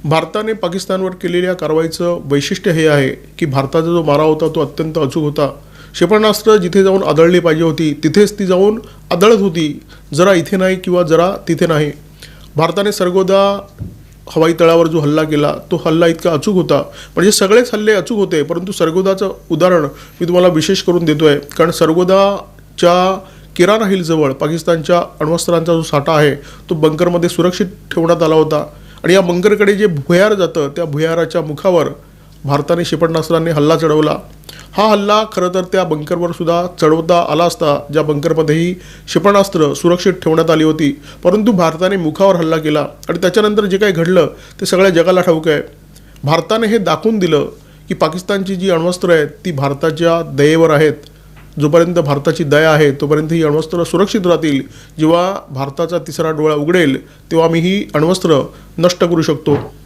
भारताने पाकिस्तानवर केलेल्या कारवाईचं वैशिष्ट्य हे आहे की भारताचा जो मारा होता तो अत्यंत अचूक होता. क्षेपणास्त्र जिथे जाऊन आदळली पाहिजे होती तिथेच ती जाऊन आदळत होती, जरा इथे नाही किंवा जरा तिथे नाही. भारताने सरगोदा हवाई तळावर जो हल्ला केला तो हल्ला इतका अचूक होता, म्हणजे सगळेच हल्ले अचूक होते, परंतु सरगोदाचं उदाहरण मी तुम्हाला विशेष करून देतो आहे. कारण सरगोदाच्या किराना हिलजवळ पाकिस्तानच्या अण्वस्त्रांचा जो साठा आहे तो बंकरमध्ये सुरक्षित ठेवण्यात आला होता आणि या बंकरकडे जे भुयार जातं त्या भुयाराच्या मुखावर भारताने क्षेपणास्त्रांनी हल्ला चढवला. हा हल्ला खरं तर त्या बंकरवर सुद्धा चढवता आला असता, ज्या बंकरमध्येही क्षेपणास्त्र सुरक्षित ठेवण्यात आली होती, परंतु भारताने मुखावर हल्ला केला आणि त्याच्यानंतर जे काही घडलं ते सगळ्या जगाला ठाऊक आहे. भारताने हे दाखवून दिलं की पाकिस्तानची जी अण्वस्त्र आहेत ती भारताच्या दयेवर आहेत. जोपर्यंत भारताची दया आहे तोपर्यंत ही अण्वस्त्र सुरक्षित राहतील. जेव्हा भारताचा तिसरा डोळा उघडेल तेव्हा आम्ही ही अण्वस्त्र नष्ट करू शकतो.